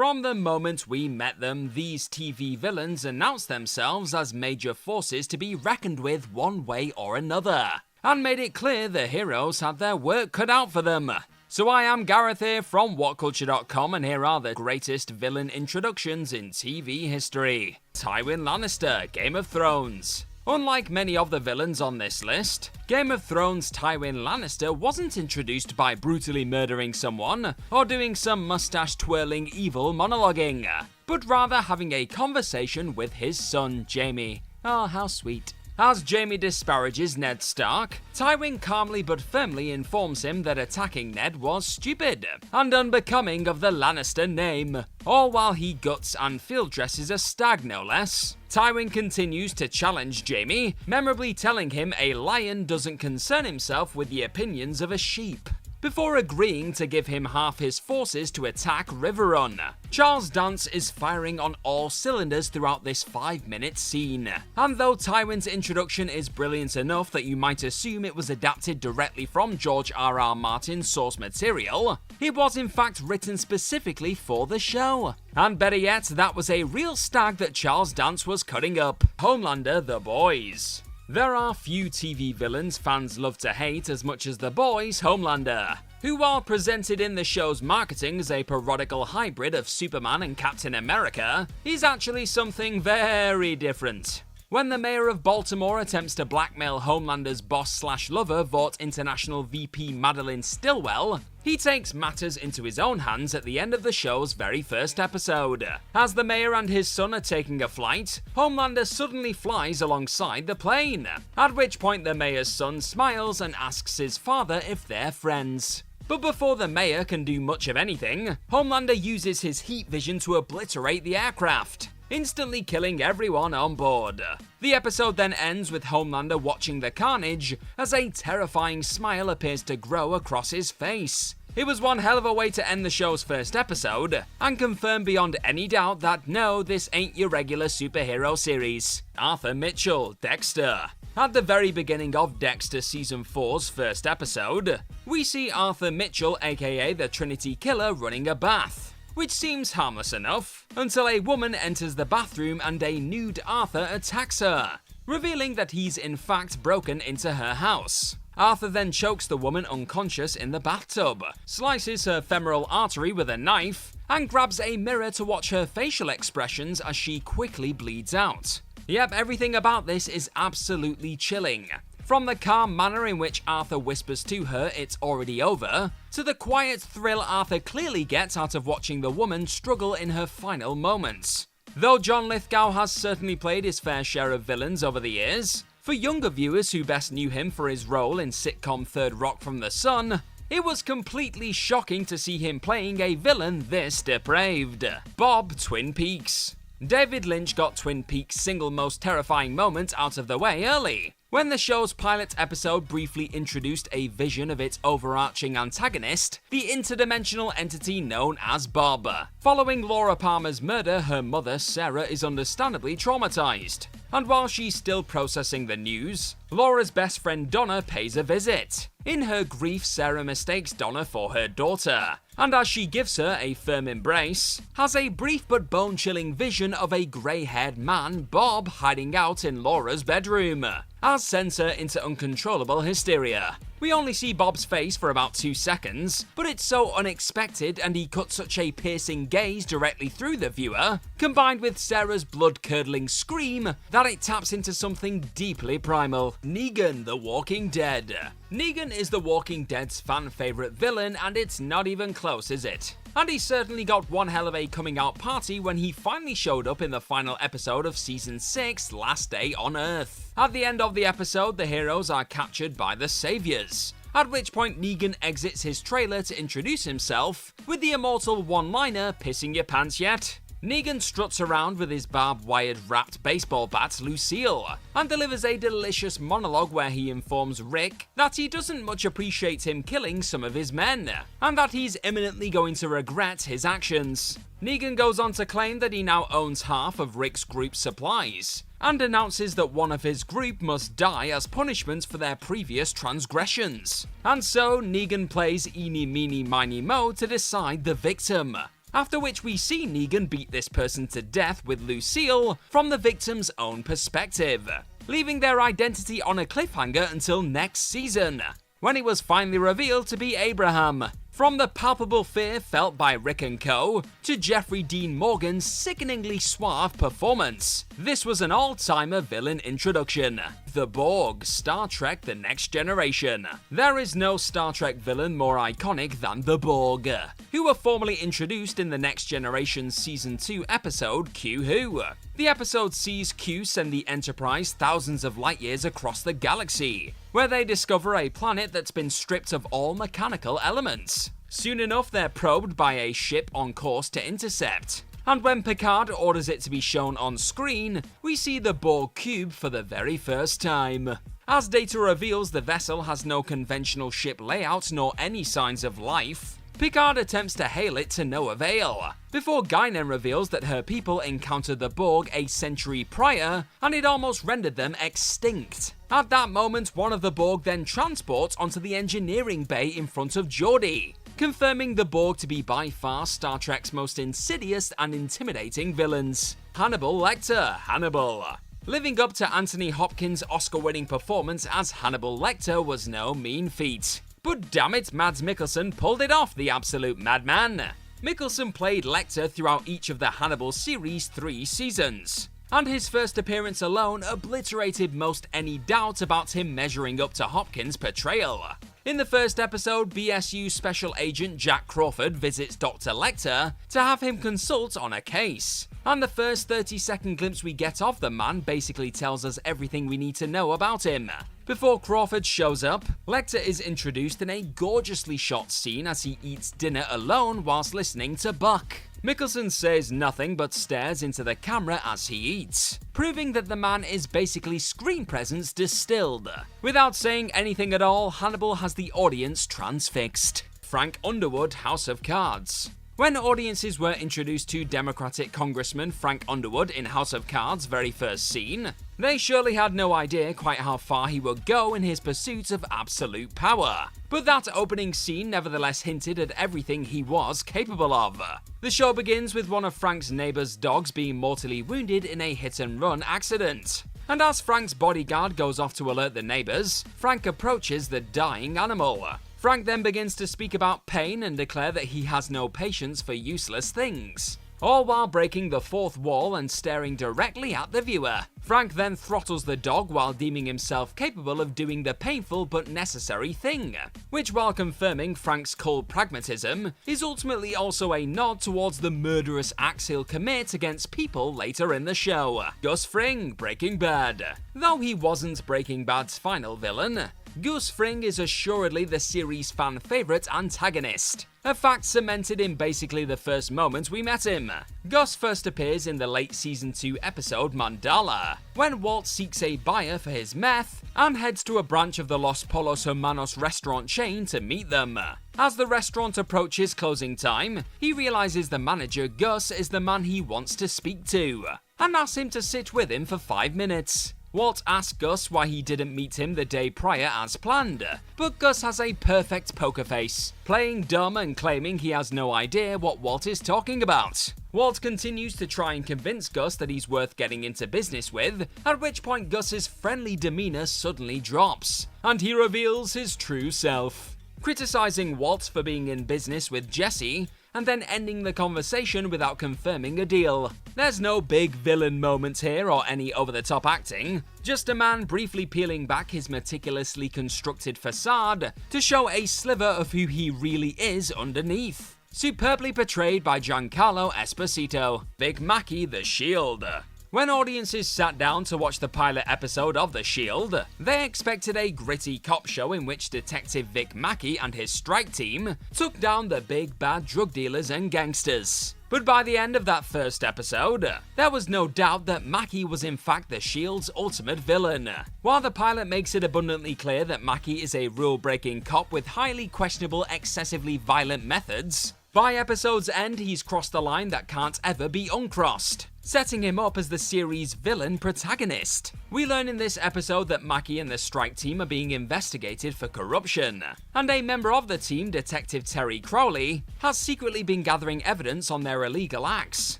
From the moment we met them, these TV villains announced themselves as major forces to be reckoned with one way or another, and made it clear the heroes had their work cut out for them. So I am Gareth here from WhatCulture.com, and here are the greatest villain introductions in TV history. Tywin Lannister, Game of Thrones. Unlike many of the villains on this list, Game of Thrones' Tywin Lannister wasn't introduced by brutally murdering someone or doing some mustache-twirling evil monologuing, but rather having a conversation with his son Jaime. Oh, how sweet. As Jaime disparages Ned Stark, Tywin calmly but firmly informs him that attacking Ned was stupid and unbecoming of the Lannister name, all while he guts and field dresses a stag no less. Tywin continues to challenge Jaime, memorably telling him a lion doesn't concern himself with the opinions of a sheep, before agreeing to give him half his forces to attack Riverrun. Charles Dance is firing on all cylinders throughout this 5-minute scene, and though Tywin's introduction is brilliant enough that you might assume it was adapted directly from George R.R. Martin's source material, it was in fact written specifically for the show. And better yet, that was a real stag that Charles Dance was cutting up. Homelander, The Boys. There are few TV villains fans love to hate as much as The Boys' Homelander, who, while presented in the show's marketing as a parodical hybrid of Superman and Captain America, is actually something very different. When the mayor of Baltimore attempts to blackmail Homelander's boss/lover, Vought International VP Madeline Stillwell, he takes matters into his own hands at the end of the show's very first episode. As the mayor and his son are taking a flight, Homelander suddenly flies alongside the plane, at which point the mayor's son smiles and asks his father if they're friends. But before the mayor can do much of anything, Homelander uses his heat vision to obliterate the aircraft, instantly killing everyone on board. The episode then ends with Homelander watching the carnage as a terrifying smile appears to grow across his face. It was one hell of a way to end the show's first episode, and confirm beyond any doubt that no, this ain't your regular superhero series. Arthur Mitchell, Dexter. At the very beginning of Dexter Season 4's first episode, we see Arthur Mitchell, aka the Trinity Killer, running a bath, which seems harmless enough, until a woman enters the bathroom and a nude Arthur attacks her, revealing that he's in fact broken into her house. Arthur then chokes the woman unconscious in the bathtub, slices her femoral artery with a knife, and grabs a mirror to watch her facial expressions as she quickly bleeds out. Yep, everything about this is absolutely chilling. From the calm manner in which Arthur whispers to her it's already over, to the quiet thrill Arthur clearly gets out of watching the woman struggle in her final moments. Though John Lithgow has certainly played his fair share of villains over the years, for younger viewers who best knew him for his role in sitcom Third Rock from the Sun, it was completely shocking to see him playing a villain this depraved. Bob, Twin Peaks. David Lynch got Twin Peaks' single most terrifying moment out of the way early, when the show's pilot episode briefly introduced a vision of its overarching antagonist, the interdimensional entity known as Bob. Following Laura Palmer's murder, her mother, Sarah, is understandably traumatized, and while she's still processing the news, Laura's best friend Donna pays a visit. In her grief, Sarah mistakes Donna for her daughter, and as she gives her a firm embrace, has a brief but bone-chilling vision of a grey-haired man, Bob, hiding out in Laura's bedroom, as sends her into uncontrollable hysteria. We only see Bob's face for about 2 seconds, but it's so unexpected and he cuts such a piercing gaze directly through the viewer, combined with Sarah's blood-curdling scream, that it taps into something deeply primal. Negan, The Walking Dead. Negan is The Walking Dead's fan-favourite villain, and it's not even close, is it? And he certainly got one hell of a coming out party when he finally showed up in the final episode of Season 6, Last Day on Earth. At the end of the episode, the heroes are captured by the Saviors, at which point Negan exits his trailer to introduce himself with the immortal one-liner, "Pissing your pants yet?" Negan struts around with his barbed-wired wrapped baseball bat, Lucille, and delivers a delicious monologue where he informs Rick that he doesn't much appreciate him killing some of his men, and that he's imminently going to regret his actions. Negan goes on to claim that he now owns half of Rick's group's supplies, and announces that one of his group must die as punishment for their previous transgressions. And so, Negan plays Eeny Meeny Miny Mo to decide the victim. after which we see Negan beat this person to death with Lucille from the victim's own perspective, leaving their identity on a cliffhanger until next season, when it was finally revealed to be Abraham. From the palpable fear felt by Rick and co. to Jeffrey Dean Morgan's sickeningly suave performance, this was an all-timer villain introduction. The Borg, Star Trek The Next Generation. There is no Star Trek villain more iconic than the Borg, who were formally introduced in The Next Generation Season 2 episode Q Who. The episode sees Q send the Enterprise thousands of light years across the galaxy, where they discover a planet that's been stripped of all mechanical elements. Soon enough, they're probed by a ship on course to intercept, and when Picard orders it to be shown on screen, we see the Borg cube for the very first time. As Data reveals the vessel has no conventional ship layout nor any signs of life, Picard attempts to hail it to no avail, before Guinan reveals that her people encountered the Borg a century prior, and it almost rendered them extinct. At that moment, one of the Borg then transports onto the engineering bay in front of Geordi, confirming the Borg to be by far Star Trek's most insidious and intimidating villains. Hannibal Lecter, Hannibal. Living up to Anthony Hopkins' Oscar-winning performance as Hannibal Lecter was no mean feat. But damn it, Mads Mikkelsen pulled it off, the absolute madman. Mikkelsen played Lecter throughout each of the Hannibal series' 3 seasons, and his first appearance alone obliterated most any doubt about him measuring up to Hopkins' portrayal. In the first episode, BSU Special Agent Jack Crawford visits Dr. Lecter to have him consult on a case, and the first 30-second glimpse we get of the man basically tells us everything we need to know about him. Before Crawford shows up, Lecter is introduced in a gorgeously shot scene as he eats dinner alone whilst listening to Buck. Mikkelsen says nothing but stares into the camera as he eats, proving that the man is basically screen presence distilled. Without saying anything at all, Hannibal has the audience transfixed. Frank Underwood, House of Cards. When audiences were introduced to Democratic Congressman Frank Underwood in House of Cards' very first scene, they surely had no idea quite how far he would go in his pursuit of absolute power. But that opening scene nevertheless hinted at everything he was capable of. The show begins with one of Frank's neighbor's dogs being mortally wounded in a hit-and-run accident. And as Frank's bodyguard goes off to alert the neighbors, Frank approaches the dying animal. Frank then begins to speak about pain and declare that he has no patience for useless things, all while breaking the fourth wall and staring directly at the viewer. Frank then throttles the dog while deeming himself capable of doing the painful but necessary thing, which, while confirming Frank's cold pragmatism, is ultimately also a nod towards the murderous acts he'll commit against people later in the show. Gus Fring, Breaking Bad. Though he wasn't Breaking Bad's final villain, Gus Fring is assuredly the series' fan favourite antagonist, a fact cemented in basically the first moment we met him. Gus first appears in the late Season 2 episode Mandala, when Walt seeks a buyer for his meth and heads to a branch of the Los Polos Hermanos restaurant chain to meet them. As the restaurant approaches closing time, he realises the manager Gus is the man he wants to speak to, and asks him to sit with him for 5 minutes. Walt asks Gus why he didn't meet him the day prior as planned, but Gus has a perfect poker face, playing dumb and claiming he has no idea what Walt is talking about. Walt continues to try and convince Gus that he's worth getting into business with, at which point Gus's friendly demeanor suddenly drops, and he reveals his true self, criticizing Walt for being in business with Jesse, and then ending the conversation without confirming a deal. There's no big villain moment here or any over-the-top acting, just a man briefly peeling back his meticulously constructed facade to show a sliver of who he really is underneath. Superbly portrayed by Giancarlo Esposito. Big Mackey, The Shield. When audiences sat down to watch the pilot episode of The Shield, they expected a gritty cop show in which Detective Vic Mackey and his strike team took down the big bad drug dealers and gangsters. But by the end of that first episode, there was no doubt that Mackey was in fact The Shield's ultimate villain. While the pilot makes it abundantly clear that Mackey is a rule-breaking cop with highly questionable, excessively violent methods, By episode's end, he's crossed the line that can't ever be uncrossed, setting him up as the series' villain protagonist. We learn in this episode that Mackey and the strike team are being investigated for corruption, and a member of the team, Detective Terry Crowley, has secretly been gathering evidence on their illegal acts.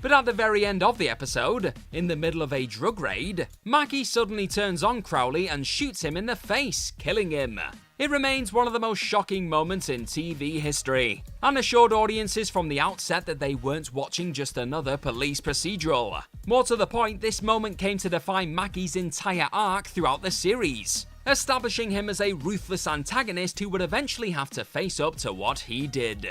But at the very end of the episode, in the middle of a drug raid, Mackey suddenly turns on Crowley and shoots him in the face, killing him. It remains one of the most shocking moments in TV history, and assured audiences from the outset that they weren't watching just another police procedural. More to the point, this moment came to define Mackey's entire arc throughout the series, establishing him as a ruthless antagonist who would eventually have to face up to what he did.